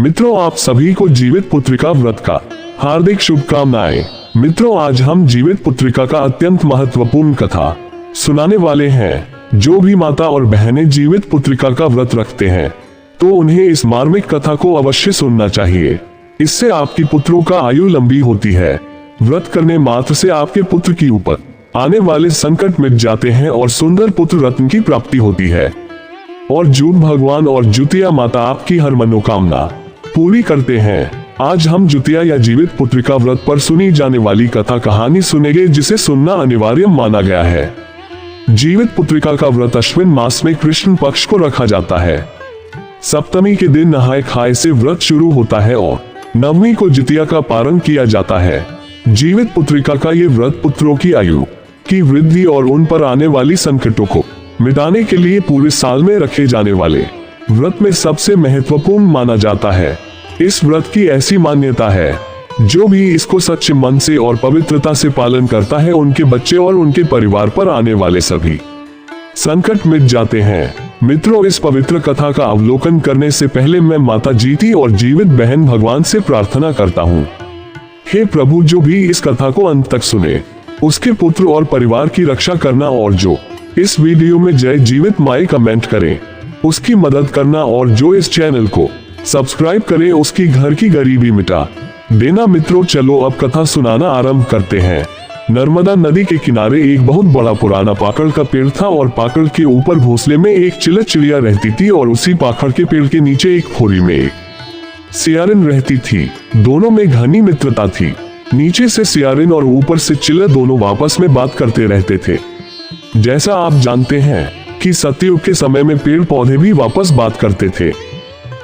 मित्रों, आप सभी को जीवित पुत्रिका व्रत का हार्दिक शुभकामनाएं। मित्रों, आज हम जीवित पुत्रिका का अत्यंत महत्वपूर्ण कथा सुनाने वाले हैं। जो भी माता और बहनें जीवित पुत्रिका का व्रत रखते हैं तो उन्हें इस मार्मिक कथा को अवश्य सुनना चाहिए। इससे आपकी पुत्रों का आयु लंबी होती है। व्रत करने मात्र से आपके पुत्र की ऊपर आने वाले संकट मिट जाते हैं और सुंदर पुत्र रत्न की प्राप्ति होती है। और जून भगवान और जुतिया माता आपकी हर मनोकामना पूरी करते हैं। आज हम जुतिया या जीवित पुत्रिका व्रत पर सुनी जाने वाली कथा कहानी सुनेंगे, जिसे सुनना अनिवार्य माना गया है। जीवित पुत्रिका का व्रत अश्विन मास में कृष्ण पक्ष को रखा जाता है। सप्तमी के दिन नहाए खाए से व्रत शुरू होता है और नवमी को जितिया का पारण किया जाता है। जीवित पुत्रिका का ये व्रत पुत्रों की आयु की वृद्धि और उन पर आने वाली संकटों को मिटाने के लिए पूरे साल में रखे जाने वाले व्रत में सबसे महत्वपूर्ण माना जाता है। इस व्रत की ऐसी मान्यता है, जो भी इसको सच्चे मन से और पवित्रता से पालन करता है, उनके बच्चे और उनके परिवार पर आने वाले सभी संकट मिट जाते हैं। मित्रों, इस पवित्र कथा का अवलोकन करने से पहले मैं माता जीती और जीवित बहन भगवान से प्रार्थना करता हूँ। हे प्रभु, जो भी इस कथा को अंत तक सुने उसके पुत्र और परिवार की रक्षा करना, और जो इस वीडियो में जय जीवित माई कमेंट करे उसकी मदद करना, और जो इस चैनल को सब्सक्राइब करे उसकी घर की गरीबी मिटा देना। मित्रों, चलो अब कथा सुनाना आरंभ करते हैं। नर्मदा नदी के किनारे एक बहुत बड़ा पुराना पाकड़ का पेड़ था और पाकड़ के ऊपर घोंसले में एक चिल चिड़िया रहती थी और उसी पाकड़ के पेड़ के नीचे एक खोरी में एक सियारिन रहती थी। दोनों में घनी मित्रता थी। नीचे से सियारिन और ऊपर से चिल दोनों आपस में बात करते रहते थे। जैसा आप जानते हैं कि सतयुग के समय में पेड़ पौधे भी वापस बात करते थे,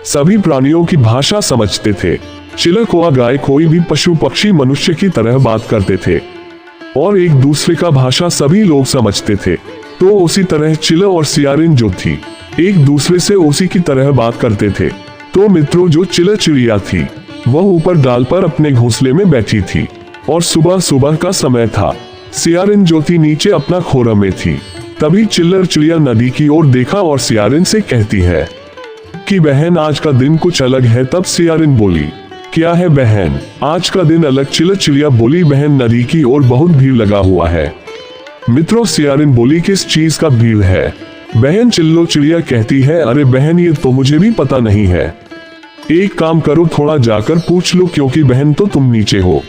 सभी प्राणियों की भाषा समझते थे। चिल कौआ गाय कोई भी पशु पक्षी मनुष्य की तरह बात करते थे और एक दूसरे का भाषा सभी लोग समझते थे। तो उसी तरह चिल और सियारिन जो थी एक दूसरे से उसी की तरह बात करते थे। तो मित्रों, जो चिल चिड़िया थी वह ऊपर डाल पर अपने घोंसले में बैठी थी और सुबह सुबह का समय था। सियारिन जो थी नीचे अपना खोरा में थी। तभी चिल्लर चिड़िया नदी की ओर देखा और सियारिन से कहती है कि बहन, आज का दिन कुछ अलग है। तब सियारिन बोली, क्या है बहन? आज का दिन अलग। चिल्लर चिड़िया बोली, बहन, नदी की ओर बहुत भीड़ लगा हुआ है। मित्रों, सियारिन बोली, किस चीज का भीड़ है बहन? चिल्लो चिड़िया कहती है, अरे बहन, ये तो मुझे भी पता नहीं है। एक काम करो, थोड़ा जाकर पूछ लो, क्योंकि बहन तो तुम नीचे हो,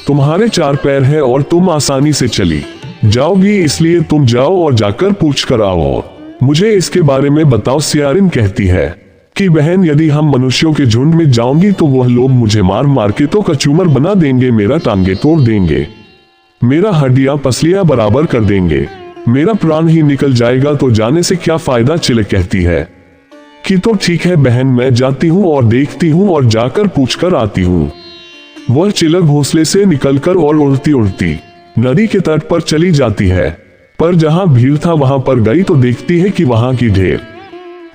तुम्हारे 4 पैर है और तुम आसानी से चली जाओगी, इसलिए तुम जाओ और जाकर पूछ कर आओ, मुझे इसके बारे में बताओ। सियारिन कहती है कि बहन, यदि हम मनुष्यों के झुंड में जाऊंगी तो वह लोग मुझे मार मार के तो कचूमर बना देंगे, मेरा टांगे तोड़ देंगे, मेरा हड्डियां पसलियां बराबर कर देंगे, मेरा प्राण ही निकल जाएगा, तो जाने से क्या फायदा। चिल कहती है कि तो ठीक है बहन, मैं जाती हूँ और देखती हूँ और जाकर पूछ कर आती हूँ। वह चिल घोंसले से निकलकर और उड़ती उड़ती नदी के तट पर चली जाती है। पर जहाँ भीड़ था वहां पर गई तो देखती है कि वहां की ढेर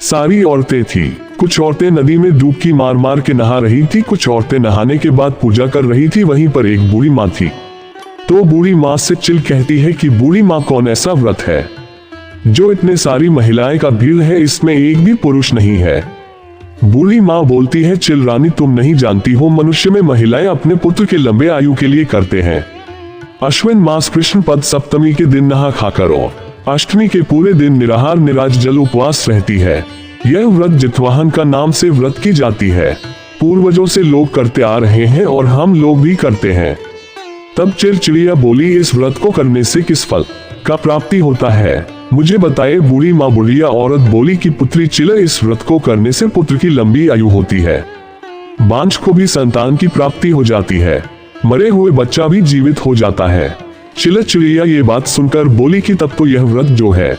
सारी औरतें थी। कुछ औरतें नदी में डुबकी मार मार के नहा रही थी, कुछ औरतें नहाने के बाद पूजा कर रही थी। वहीं पर एक बूढ़ी माँ थी। तो बूढ़ी माँ से चिल कहती है कि बूढ़ी माँ, कौन ऐसा व्रत है जो इतने सारी महिलाएं का भीड़ है, इसमें एक भी पुरुष नहीं है। बूढ़ी माँ बोलती है, चिल रानी, तुम नहीं जानती हो, मनुष्य में महिलाएं अपने पुत्र के लंबे आयु के लिए करते हैं। अश्विन मास कृष्ण पद सप्तमी के दिन नहा खाकर और अष्टमी के पूरे दिन निराहार निराज जल उपवास रहती है। यह व्रत जितवाहन का नाम से व्रत की जाती है। पूर्वजों से लोग करते आ रहे हैं और हम लोग भी करते हैं। तब चिल चिड़िया बोली, इस व्रत को करने से किस फल का प्राप्ति होता है, मुझे बताए। बूढ़ी माँ बुढ़िया औरत बोली कि पुत्री चिल, इस व्रत को करने से पुत्र की लंबी आयु होती है, बांझ को भी संतान की प्राप्ति हो जाती है, मरे हुए बच्चा भी जीवित हो जाता है। चिल चिड़िया ये बात सुनकर बोली कि तब तो यह व्रत जो है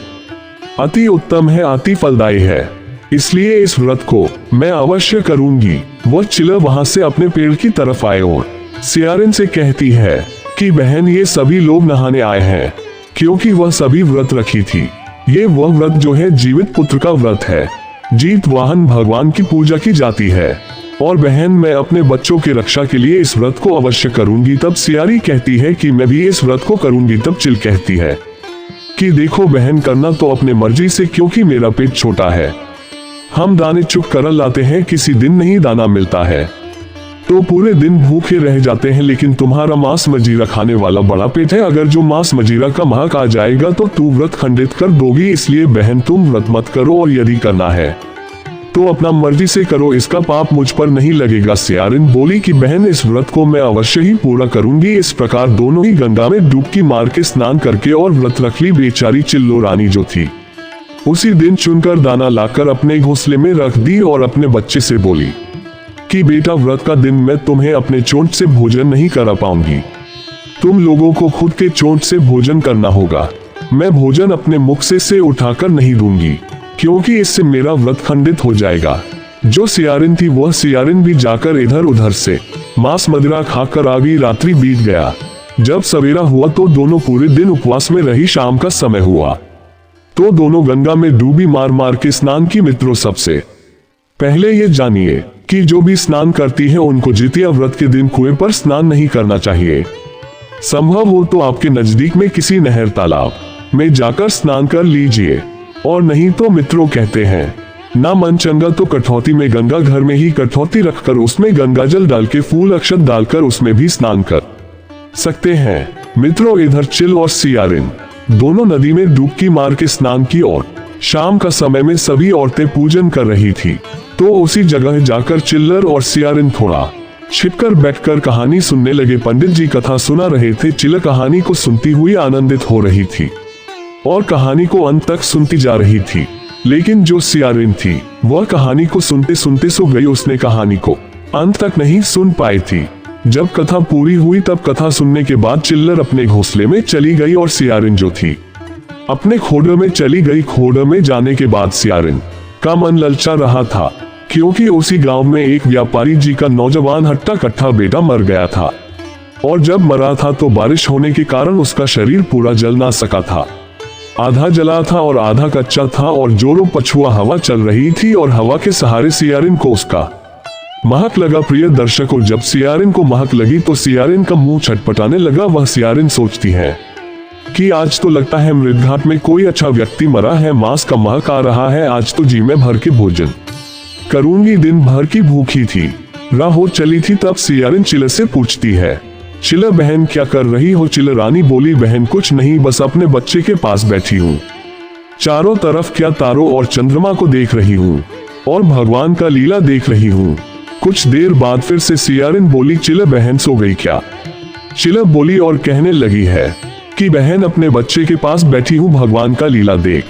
अति उत्तम है, अति फलदायी है, इसलिए इस व्रत को मैं अवश्य करूंगी। वह चिल वहां से अपने पेड़ की तरफ आए और सियारिन से कहती है कि बहन, ये सभी लोग नहाने आए हैं, क्योंकि वह सभी व्रत रखी थी। ये वह व्रत जो है जीवित पुत्र का व्रत है। जीतवाहन भगवान की पूजा की जाती है और बहन, मैं अपने बच्चों की रक्षा के लिए इस व्रत को अवश्य करूंगी। तब सियारी कहती है कि मैं भी इस व्रत को करूंगी। तब चिल कहती है कि देखो बहन, करना तो अपने मर्जी से, क्योंकि मेरा पेट छोटा है, हम दाने चुप कर लाते हैं, किसी दिन नहीं दाना मिलता है तो पूरे दिन भूखे रह जाते हैं। लेकिन तुम्हारा मांस मजीरा खाने वाला बड़ा पेट है, अगर जो मांस मजीरा का महक आ जाएगा तो तू व्रत खंडित कर दोगी। इसलिए बहन तुम व्रत मत करो, और यदि करना है तो अपना मर्जी से करो, इसका पाप मुझ पर नहीं लगेगा। सियारिन बोली कि बहन इस व्रत को मैं अवश्य ही पूरा करूंगी। इस प्रकार दोनों ही गंगा में डुबकी मार के स्नान करके और व्रत रख ली। बेचारी चिल्लो रानी जो थी उसी दिन चुनकर दाना लाकर अपने घोंसले में रख दी और अपने बच्चे से बोली कि बेटा व्रत का दिन मैं तुम्हें अपने चोंच से भोजन नहीं करा पाऊंगी, तुम लोगों को खुद के चोंच से भोजन करना होगा। मैं भोजन अपने मुख से उठाकर नहीं दूंगी, क्योंकि इससे मेरा व्रत खंडित हो जाएगा। जो सियारिन थी वह सियारिन भी जाकर इधर उधर से मांस मदिरा खाकर आ गई। रात्रि बीत गया। जब सवेरा हुआ तो दोनों पूरे दिन उपवास में रही। शाम का समय हुआ तो दोनों गंगा में डूबी मार मार के स्नान की। मित्रों, सबसे पहले ये जानिए कि जो भी स्नान करती है उनको जितिया व्रत के दिन कुएं पर स्नान नहीं करना चाहिए। संभव हो तो आपके नजदीक में किसी नहर तालाब में जाकर स्नान कर लीजिए, और नहीं तो मित्रों कहते हैं ना मन चंगा तो कठौती में गंगा, घर में ही कठौती रखकर उसमें गंगा जल डाल के फूल अक्षत डालकर उसमें भी स्नान कर सकते हैं। मित्रों, इधर चिल और सियारिन दोनों नदी में डुबकी मार के स्नान की और शाम का समय में सभी औरतें पूजन कर रही थी। तो उसी जगह जाकर चिल्लर और सियारिन थोड़ा छिपकर बैठकर कहानी सुनने लगे। पंडित जी कथा सुना रहे थे। चिल्लर कहानी को सुनती हुई आनंदित हो रही थी और कहानी को अंत तक सुनती जा रही थी। लेकिन जो सियारिन थी वह कहानी को सुनते सुनते सो गई। उसने कहानी को अंत तक नहीं सुन पाई थी। जब कथा पूरी हुई तब कथा सुनने के बाद चिल्लर अपने घोंसले में चली गई और सियारिन जो थी अपने खोड़े में चली गई। खोड़े में जाने के बाद सियारिन का मन ललचा रहा था, क्योंकि उसी गांव में एक व्यापारी जी का नौजवान हट्टा कट्टा बेटा मर गया था, और जब मरा था तो बारिश होने के कारण उसका शरीर पूरा जल ना सका था। आधा जला था और आधा कच्चा था, और जोरों पछुआ हवा चल रही थी और हवा के सहारे सियारिन को उसका महक लगा। प्रिय दर्शकों, जब सियारिन को महक लगी तो सियारिन का मुंह छटपटाने लगा। वह सियारिन सोचती है कि आज तो लगता है मृतघाट में कोई अच्छा व्यक्ति मरा है, मांस का महक आ रहा है, आज तो जी में भर के भोजन करूंगी। दिन भर की भूखी थी, राह चली थी। तब सियारिन चिल्लर से पूछती है, चिल्लर बहन क्या कर रही हो? चिल्लर रानी बोली, बहन कुछ नहीं, बस अपने बच्चे के पास बैठी हूँ, चारों तरफ क्या तारों और चंद्रमा को देख रही हूँ और भगवान का लीला देख रही हूँ। कुछ देर बाद फिर से सियारिन बोली, चिल्लर बहन सो गई क्या? चिल्लर बोली और कहने लगी है कि बहन अपने बच्चे के पास बैठी हूँ, भगवान का लीला देख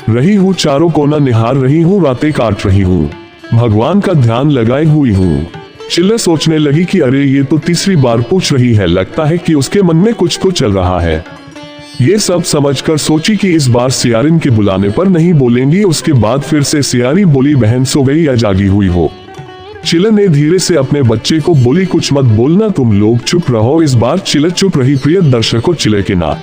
रही हूँ, चारों कोना निहार रही हूँ, रातें काट रही हूँ, भगवान का ध्यान लगाए हुई हूँ। चिल्लर सोचने लगी कि अरे ये तो तीसरी बार पूछ रही है, लगता है कि उसके मन में कुछ तो चल रहा है। ये सब समझकर सोची कि इस बार सियारिन के बुलाने पर नहीं बोलेंगी। उसके बाद फिर से सियारी बोली, बहन सो गई या जागी हुई हो? चिल्लर ने धीरे से अपने बच्चे को बोली, कुछ मत बोलना, तुम लोग चुप रहो। इस बार चिल्लर चुप रही। प्रिय दर्शकों, चिल्लर के ना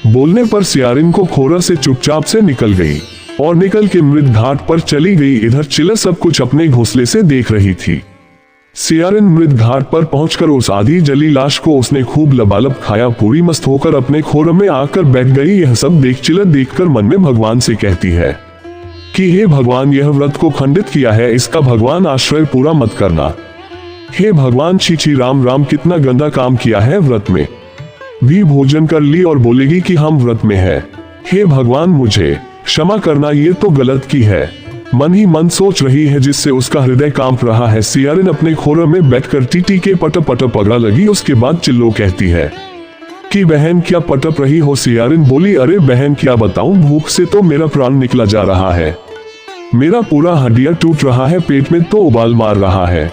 बोलने पर सियारिन को खोरा से चुपचाप से निकल गई और निकल के मृत घाट पर चली गई। इधर चिल्लर सब कुछ अपने घोंसले से देख रही थी। सियारिन मृत घाट पर पहुंचकर उस आधी जली लाश को उसने खूब लबालब खाया, पूरी मस्त होकर अपने खोर में आकर बैठ गई। यह सब देख चिल्लर देखकर मन में भगवान से कहती है कि हे भगवान, यह व्रत को खंडित किया है, इसका भगवान आश्रय पूरा मत करना। हे भगवान, छी राम राम, कितना गंदा काम किया है। व्रत में भी भोजन कर ली और बोलेगी कि हम व्रत में है। हे भगवान, मुझे क्षमा करना, ये तो गलत की है। मन ही मन सोच रही है, जिससे उसका हृदय कांप रहा है। सियारिन अपने खोर में बैठकर टीटी के पट पगड़ा लगी। उसके बाद चिल्लो कहती है कि बहन क्या पटप रही हो? सियारिन बोली, अरे बहन क्या बताऊं, भूख से तो मेरा प्राण निकला जा रहा है, मेरा पूरा हड्डियां टूट रहा है, पेट में तो उबाल मार रहा है,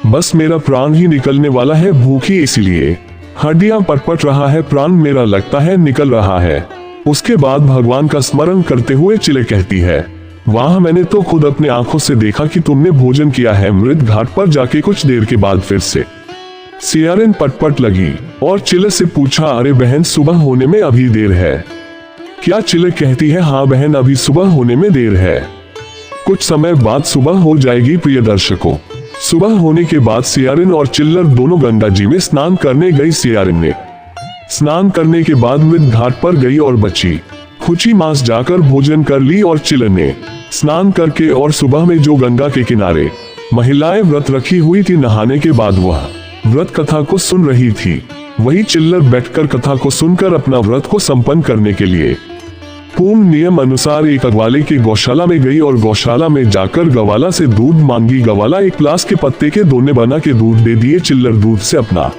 बस मेरा प्राण ही निकलने वाला है। भूखी इसलिए हड्डियां पटपट रहा है, प्राण मेरा लगता है निकल रहा है। उसके बाद भगवान का स्मरण करते हुए चिल्लर कहती है, वाह, मैंने तो खुद अपने आंखों से देखा कि तुमने भोजन किया है। मृत घाट पर जाके कुछ देर के बाद फिर से सियारिन पटपट लगी और चिल्लर से पूछा, अरे बहन, सुबह होने में अभी देर है क्या? चिल्लर कहती है, हाँ बहन, अभी सुबह होने में देर है, कुछ समय बाद सुबह हो जाएगी। प्रिय दर्शकों, सुबह होने के बाद सियारिन और चिल्लर दोनों गंगा जी में स्नान करने गई। सियारिन ने स्नान करने के बाद मृत घाट पर गई और बची खुची मास जाकर भोजन कर ली और चिल्लर ने स्नान करके और सुबह में जो गंगा के किनारे महिलाएं व्रत रखी हुई थी, नहाने के बाद वह व्रत कथा को सुन रही थी। वही चिल्लर बैठकर कथा को सुनकर अपना व्रत को संपन्न करने के लिए पूर्ण नियम अनुसार एक गवाले की गौशाला में गई और गौशाला में जाकर गवाला से दूध मांगी। गवाला एक प्लास के पत्ते के दोने बना के दूध दे दिए। चिल्लर दूध से अपना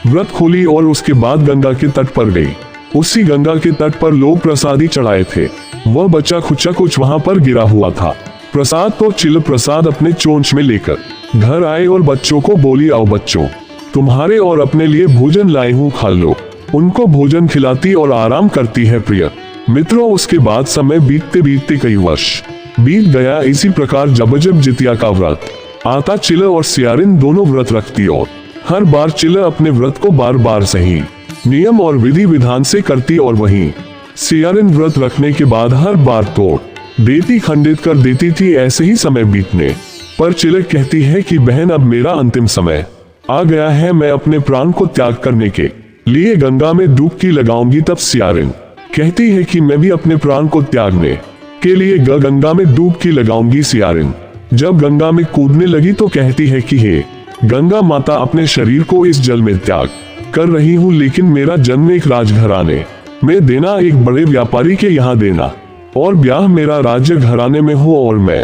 व्रत खोली और उसके बाद गंगा के तट पर गई। उसी गंगा के तट पर लोग प्रसादी चढ़ाए थे। वह बच्चा खुच्चा कुछ वहां पर गिरा हुआ था। प्रसाद तो चिल्लर प्रसाद अपने चोंच में लेकर घर आए और बच्चों को बोली, आओ बच्चों, तुम्हारे और अपने लिए भोजन लाई हूँ, खा लो। उनको भोजन खिलाती और आराम करती है। प्रिय मित्रों, उसके बाद समय बीतते बीतते कई वर्ष बीत गया। इसी प्रकार जब जितिया का व्रत आता, चिल्लर और सियारिन दोनों व्रत रखती और हर बार चिल्लर अपने व्रत को बार बार सही नियम और विधि विधान से करती और वहीं सियारिन व्रत रखने के बाद हर बार तोड़ देती, खंडित कर देती थी। ऐसे ही समय बीतने पर चिल्लर कहती है कि बहन, अब मेरा अंतिम समय आ गया है, मैं अपने प्राण को त्याग करने के लिए गंगा में डुबकी लगाऊंगी। तब सियारिन कहती है कि मैं भी अपने प्राण को त्यागने के लिए गंगा में डुबकी लगाऊंगी। सियारिन जब गंगा में कूदने लगी तो कहती है कि हे गंगा माता, अपने शरीर को इस जल में त्याग कर रही हूँ, लेकिन मेरा जन्म एक राजघराने में देना, एक बड़े व्यापारी के यहाँ देना, और ब्याह मेरा राज्य घराने में हो और मैं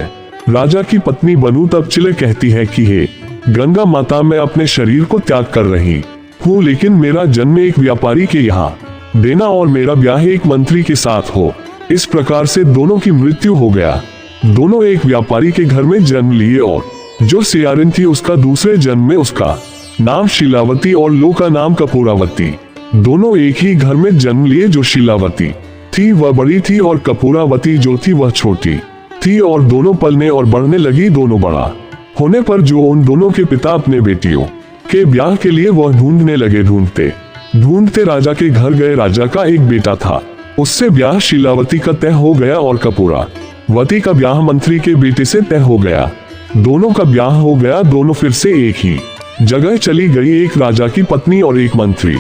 राजा की पत्नी बनूं। तब चिल्लर कहती है कि हे गंगा माता, मैं अपने शरीर को त्याग कर रही हूँ, लेकिन मेरा जन्म एक व्यापारी के यहाँ देना और मेरा ब्याह एक मंत्री के साथ हो। इस प्रकार से दोनों की मृत्यु हो गया। दोनों एक व्यापारी के घर में जन्म लिए और जो सियारिन थी उसका दूसरे जन्म में उसका नाम शीलावती और लो का नाम कपूरावती। दोनों एक ही घर में जन्म लिए। जो शीलावती थी वह बड़ी थी और कपूरावती जो थी वह छोटी थी, और दोनों पलने और बढ़ने लगी। दोनों बड़ा होने पर जो उन दोनों के पिता अपने बेटियों के ब्याह के लिए वह ढूंढने लगे। ढूंढते ढूंढते राजा के घर गए। राजा का एक बेटा था, उससे ब्याह शीलावती का तय हो गया और कपूरावती का ब्याह मंत्री के बेटे से तय हो गया। दोनों का ब्याह हो गया। दोनों फिर से एक ही जगह चली गई। एक राजा की पत्नी और एक मंत्री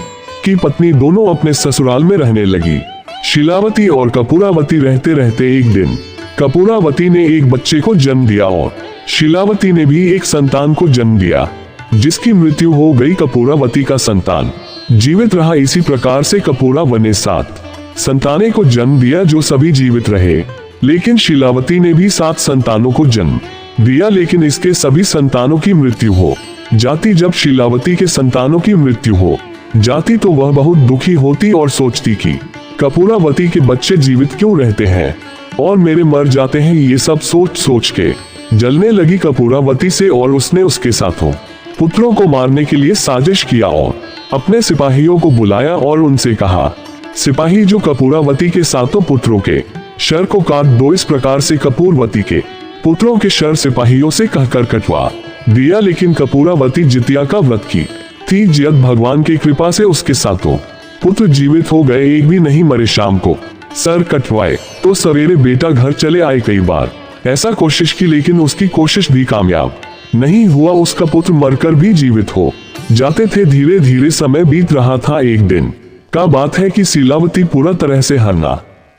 की पत्नी दोनों अपने ससुराल में रहने लगी। शीलावती और कपूरावती रहते रहते एक दिन कपूरावती ने एक बच्चे को जन्म दिया और शीलावती ने भी एक संतान को जन्म दिया, जिसकी मृत्यु हो गई। कपूरावती का संतान जीवित रहा। इसी प्रकार से कपूरावती ने 7 संतानें को जन्म दिया जो सभी जीवित रहे, लेकिन शीलावती ने भी 7 संतानों को जन्म दिया, लेकिन इसके सभी संतानों की मृत्यु हो जाती। जब शीलावती के संतानों की मृत्यु हो जाती तो वह बहुत दुखी होती और सोचती कि कपूरावती के बच्चे जीवित क्यों रहते हैं और मेरे मर जाते हैं। ये सब सोच सोच के जलने लगी कपूरावती से और उसने उसके साथों पुत्रों को मारने के लिए साजिश किया और अपने सिपाहियों को बुलाया और उनसे कहा, सिपाही जो कपूरावती के 7 पुत्रों के शर को काट दो। इस प्रकार से कपूरावती के पुत्रों के शर सिपाहियों से कहकर कटवा दिया। लेकिन कपूरावती जितिया का व्रत की थी। जब भगवान की कृपा से उसके 7 पुत्र जीवित हो गए, एक भी नहीं मरे। शाम को सर कटवाए तो सवेरे बेटा घर चले आए। कई बार ऐसा कोशिश की, लेकिन उसकी कोशिश भी कामयाब नहीं हुआ। उसका पुत्र मरकर भी जीवित हो जाते थे। धीरे धीरे समय बीत रहा था। एक दिन का बात है कि शीलावती पूरा तरह से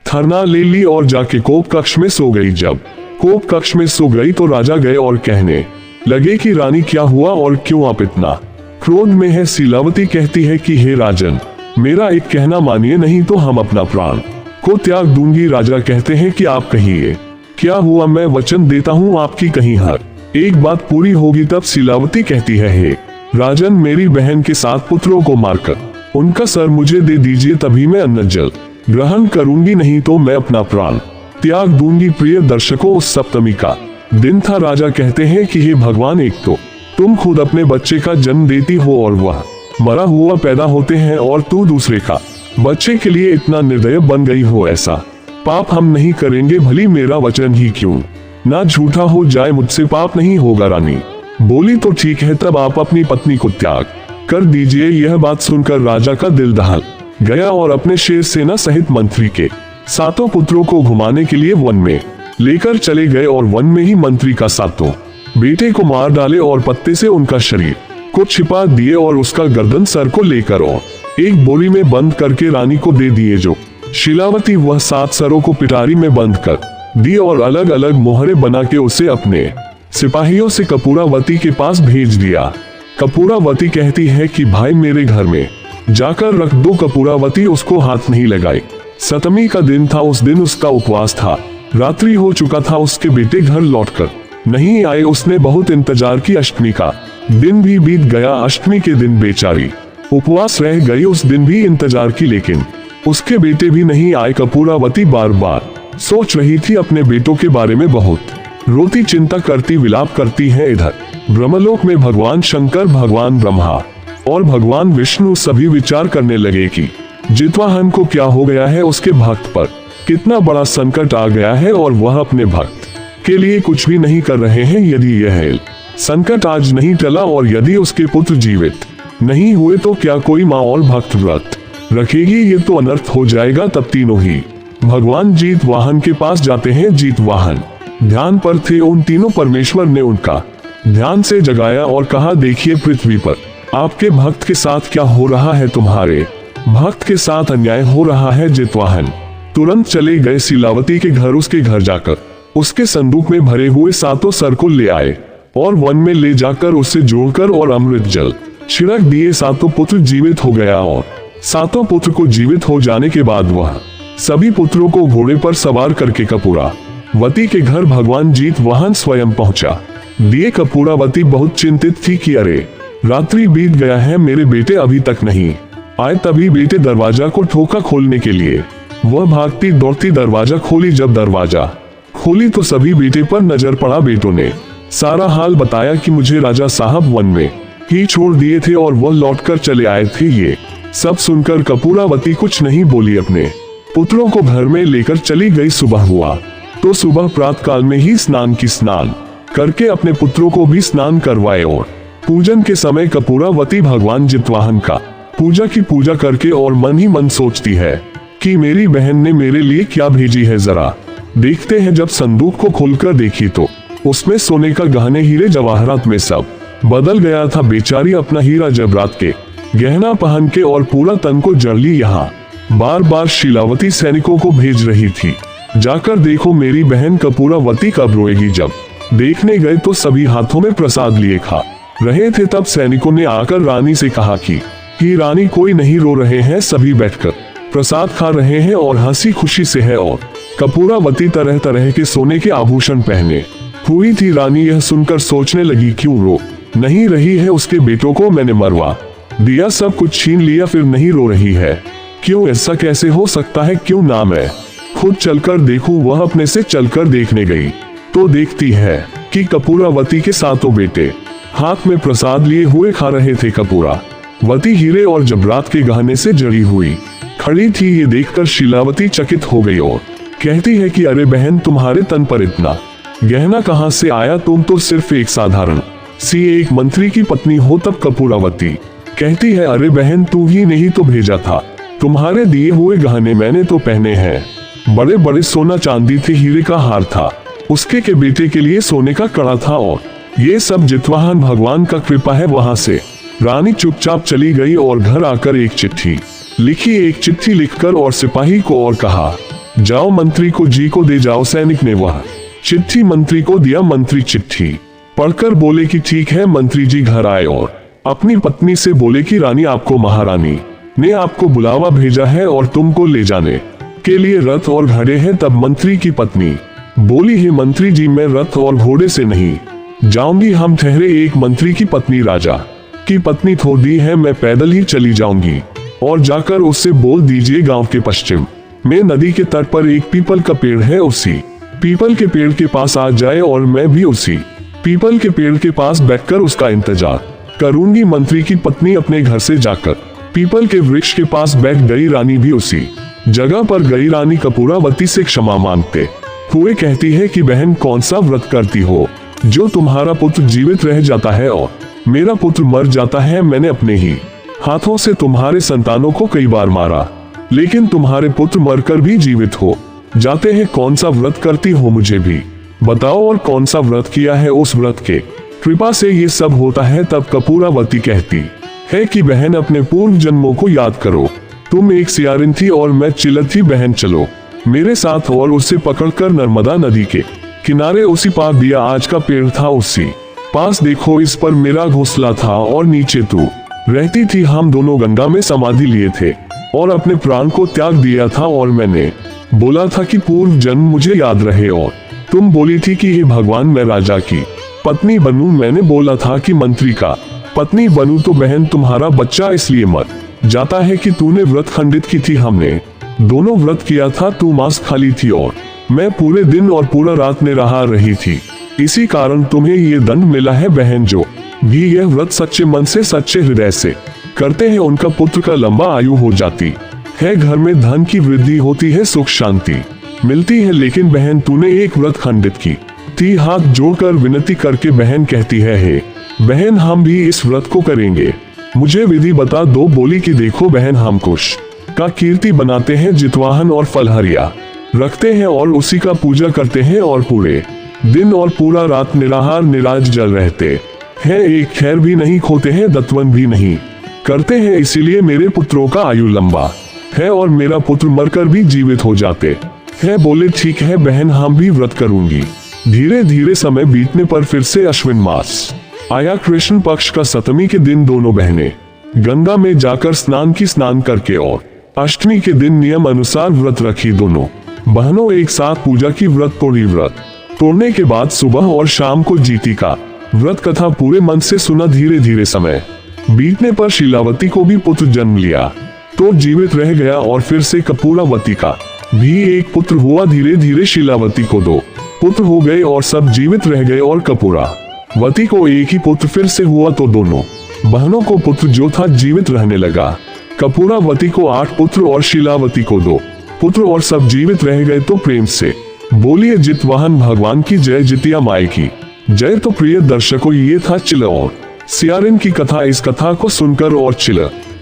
थरना ले ली और जाके कोप कक्ष में सो गई। जब कोप कक्ष में सो गई तो राजा गए और कहने लगे कि रानी क्या हुआ और क्यों आप इतना क्रोध में है। शीलावती कहती है कि हे राजन, मेरा एक कहना मानिए, नहीं तो हम अपना प्राण को त्याग दूंगी। राजा कहते हैं कि आप कहिए क्या हुआ, मैं वचन देता हूँ आपकी कहीं हर एक बात पूरी होगी। तब शीलावती कहती है, हे राजन, मेरी बहन के 7 पुत्रों को मारकर उनका सर मुझे दे दीजिए, तभी मैं अन्न जल ग्रहण करूंगी, नहीं तो मैं अपना प्राण त्याग दूंगी। प्रिय दर्शकों, उस सप्तमी का दिन था। राजा कहते हैं कि हे भगवान, एक तो तुम खुद अपने बच्चे का जन्म देती हो और वह मरा हुआ पैदा होते हैं, और तू दूसरे का बच्चे के लिए इतना निर्दय बन गई हो। ऐसा पाप हम नहीं करेंगे, भली मेरा वचन ही क्यों ना झूठा हो जाए, मुझसे पाप नहीं होगा। रानी बोली तो ठीक है, तब आप अपनी पत्नी को त्याग कर दीजिए। यह बात सुनकर राजा का दिल दहल गया और अपने शेर सेना सहित मंत्री के 7 पुत्रों को घुमाने के लिए वन में लेकर चले गए और वन में ही मंत्री का 7 बेटे को मार डाले और पत्ते से उनका शरीर को छिपा दिए और उसका गर्दन सर को लेकर और एक बोरी में बंद करके रानी को दे दिए, जो शीलावती वह 7 सरों को पिटारी में बंद कर दी और अलग अलग मोहरे बना के उसे अपने सिपाहियों से कपूरावती के पास भेज दिया। कपूरावती कहती है कि भाई मेरे घर में जाकर रख दो। कपूरावती उसको हाथ नहीं लगाई। सप्तमी का दिन था, उस दिन उसका उपवास था। रात्रि हो चुका था, उसके बेटे घर लौटकर नहीं आए। उसने बहुत इंतजार की। अष्टमी का दिन भी बीत गया। अष्टमी के दिन बेचारी उपवास रह गई। उस दिन भी इंतजार की, लेकिन उसके बेटे भी नहीं आए। कपूरावती बार बार सोच रही थी अपने बेटों के बारे में, बहुत रोती चिंता करती विलाप करती है। इधर ब्रह्मलोक में भगवान शंकर, भगवान ब्रह्मा और भगवान विष्णु सभी विचार करने लगे कि जितवाहन को क्या हो गया है, उसके भक्त पर कितना बड़ा संकट आ गया है और वह अपने भक्त के लिए कुछ भी नहीं कर रहे हैं। यदि यह संकट आज नहीं टला और यदि उसके पुत्र जीवित नहीं हुए तो क्या कोई माँ और भक्त व्रत रखेगी? ये तो अनर्थ हो जाएगा। तब तीनों ही भगवान जितवाहन के पास जाते हैं। जितवाहन ध्यान पर थे। उन तीनों परमेश्वर ने उनका ध्यान से जगाया और कहा, देखिए पृथ्वी पर आपके भक्त के साथ क्या हो रहा है, तुम्हारे भक्त के साथ अन्याय हो रहा है। जितवाहन तुरंत चले गए शीलावती के घर। उसके घर जाकर उसके संदूक में भरे हुए 7 सर को ले आए और वन में ले जाकर उसे जोड़कर और अमृत जल छिड़क दिए। 7 पुत्र जीवित हो गया और 7 पुत्र को जीवित हो जाने के बाद वह सभी पुत्रों को घोड़े पर सवार करके कपूरावती के घर भगवान जितवाहन स्वयं पहुंचा दिए। कपूरावती बहुत चिंतित थी कि अरे रात्रि बीत गया है, मेरे बेटे अभी तक नहीं आए। तभी बेटे दरवाजा को ठोका खोलने के लिए। वह भागती दौड़ती दरवाजा खोली। जब दरवाजा खोली तो सभी बेटे पर नजर पड़ा। बेटों ने सारा हाल बताया कि मुझे राजा साहब वन में ही छोड़ दिए थे और वह लौटकर चले आए थे। ये सब सुनकर कपूरावती कुछ नहीं बोली, अपने पुत्रों को घर में लेकर चली गई। सुबह हुआ तो सुबह प्रातःकाल में ही स्नान करके अपने पुत्रों को भी स्नान करवाए और पूजन के समय कपूरावती भगवान जितवाहन का पूजा करके और मन ही मन सोचती है कि मेरी बहन ने मेरे लिए क्या भेजी है, जरा देखते हैं। जब संदूक को खोलकर देखी तो उसमें सोने का गहने, हीरे जवाहरात में सब बदल गया था। बेचारी अपना हीरा जवाहरात के गहना पहन के और पूरा तन को जड़ ली। यहाँ बार बार शीलावती सैनिकों को भेज रही थी, जाकर देखो मेरी बहन कपूरावती कब रोएगी। जब देखने गए तो सभी हाथों में प्रसाद लिए खा रहे थे। तब सैनिकों ने आकर रानी से कहा कि रानी कोई नहीं रो रहे हैं, सभी बैठकर प्रसाद खा रहे हैं और हंसी खुशी से है। और कपूरावती तरह तरह के सोने के आभूषण पहने हुई थी। रानी यह सुनकर सोचने लगी, क्यों रो नहीं रही है? उसके बेटों को मैंने मरवा दिया, सब कुछ छीन लिया, फिर नहीं रो रही है क्यों? ऐसा कैसे हो सकता है? क्यों ना मैं खुद चलकर देखूं? वह अपने से चलकर देखने गई तो देखती है कि कपूरावती के 7 बेटे हाथ में प्रसाद लिए हुए खा रहे थे। कपूरावती हीरे और जवाहरात के गहने से जड़ी हुई खड़ी थी। ये देखकर शीलावती चकित हो गई और कहती है कि अरे बहन, तुम्हारे तन पर इतना गहना कहां से आया? तुम तो सिर्फ एक साधारण सी एक मंत्री की पत्नी हो। तब कपूरावती कहती है, अरे बहन, तू ही नहीं तो भेजा था, तुम्हारे दिए हुए गहने मैंने तो पहने हैं। बड़े बड़े सोना चांदी थे, हीरे का हार था, उसके के बेटे के लिए सोने का कड़ा था और ये सब जितवाहन भगवान का कृपा है। वहां से रानी चुपचाप चली गई और घर आकर एक चिट्ठी लिखी। एक चिट्ठी लिखकर और सिपाही को और कहा, जाओ मंत्री को जी को दे जाओ। सैनिक ने वह चिट्ठी मंत्री को दिया। मंत्री चिट्ठी पढ़कर बोले कि ठीक है। मंत्री जी घर आए और अपनी पत्नी से बोले कि रानी, आपको महारानी ने आपको बुलावा भेजा है और तुमको ले जाने के लिए रथ और घोड़े हैं। तब मंत्री की पत्नी बोली, हे मंत्री जी, मैं रथ और घोड़े से नहीं जाऊंगी। हम ठहरे। एक मंत्री की पत्नी राजा की पत्नी थोड़ी है, मैं पैदल ही चली जाऊंगी। और जाकर उससे बोल दीजिए, गांव के पश्चिम में नदी के तट पर एक पीपल का पेड़ है, उसी पीपल के पेड़ के पास आ जाए और मैं भी उसी पीपल के पेड़ के पास बैठकर उसका इंतजार करूंगी। मंत्री की पत्नी अपने घर से जाकर पीपल के वृक्ष के पास बैठ गई। रानी भी उसी जगह पर गई। रानी कपूरावती से क्षमा मांगते हुए कहती है कि बहन, कौन सा व्रत करती हो जो तुम्हारा पुत्र जीवित रह जाता है और मेरा पुत्र मर जाता है? मैंने अपने ही हाथों से तुम्हारे संतानों को कई बार मारा, लेकिन तुम्हारे पुत्र मरकर भी जीवित हो जाते हैं। कौन सा व्रत करती हो, मुझे भी बताओ, और कौन सा व्रत किया है? उस व्रत के कृपा से ये सब होता है। तब कपूरावती कहती है कि बहन, अपने पूर्व जन्मों को याद करो। तुम एक सियारिन थी और मैं चिलत थी बहन, चलो मेरे साथ। और उसे पकड़कर नर्मदा नदी के किनारे उसी पार दिया। आज का पेड़ था उसी पास, देखो इस पर मेरा घोंसला था और नीचे तू रहती थी। हम दोनों गंगा में समाधि लिए थे और अपने प्राण को त्याग दिया था। और मैंने बोला था कि पूर्व जन्म मुझे याद रहे, और तुम बोली थी कि हे भगवान मैं राजा की पत्नी बनूं। मैंने बोला था कि मंत्री का पत्नी बनूं। तो बहन तुम्हारा बच्चा इसलिए मर जाता है कि तूने व्रत खंडित की थी। हमने दोनों व्रत किया था, तू मांस खाली थी और मैं पूरे दिन और पूरा रात निराहार रही थी। इसी कारण तुम्हें ये दंड मिला है। बहन जो भी यह व्रत सच्चे मन से सच्चे हृदय से करते हैं उनका पुत्र का लंबा आयु हो जाती है, घर में धन की वृद्धि होती है, सुख शांति मिलती है। लेकिन बहन तूने एक व्रत खंडित की थी। हाथ जोड़कर विनती करके बहन कहती है, हे बहन हम भी इस व्रत को करेंगे, मुझे विधि बता दो। बोली कि देखो बहन, हम कुश का कीर्ति बनाते हैं, जितवाहन और फलहरिया रखते हैं और उसी का पूजा करते हैं और पूरे दिन और पूरा रात निराहार निराज जल रहते हैं, एक खैर भी नहीं खोते हैं, दत्वन भी नहीं करते हैं। इसीलिए मेरे पुत्रों का आयु लंबा है और मेरा पुत्र मरकर भी जीवित हो जाते हैं। बोले ठीक है बहन, हम भी व्रत करूंगी। धीरे धीरे समय बीतने पर फिर से अश्विन मास आया। कृष्ण पक्ष का सप्तमी के दिन दोनों बहनें गंगा में जाकर स्नान करके और अष्टमी के दिन नियम अनुसार व्रत रखी। दोनों बहनों एक साथ पूजा की। व्रत तोड़ी। व्रत तोड़ने के बाद सुबह और शाम को जीती का व्रत कथा पूरे मन से सुना। धीरे धीरे समय बीतने पर शीलावती को भी पुत्र जन्म लिया तो जीवित रह गया। और फिर से कपूरावती का भी एक पुत्र हुआ। धीरे धीरे शीलावती को 2 पुत्र हो गए और सब जीवित रह गए। और कपूरावती को एक ही पुत्र फिर से हुआ तो दोनों बहनों को पुत्र जो था जीवित रहने लगा। कपूरावती को 8 पुत्र और शीलावती को 2 पुत्र और सब जीवित रह गए। तो प्रेम से बोलिए जितवाहन भगवान की जय, जितिया माई की जय। तो प्रिय दर्शकों, ये था चिल और सियारिन की कथा। इस कथा को सुनकर और चिल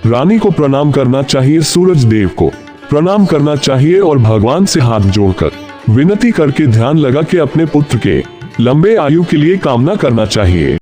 रानी को प्रणाम करना चाहिए, सूरज देव को प्रणाम करना चाहिए और भगवान से हाथ जोड़कर विनती करके ध्यान लगा के अपने पुत्र के लंबे आयु के लिए कामना करना चाहिए।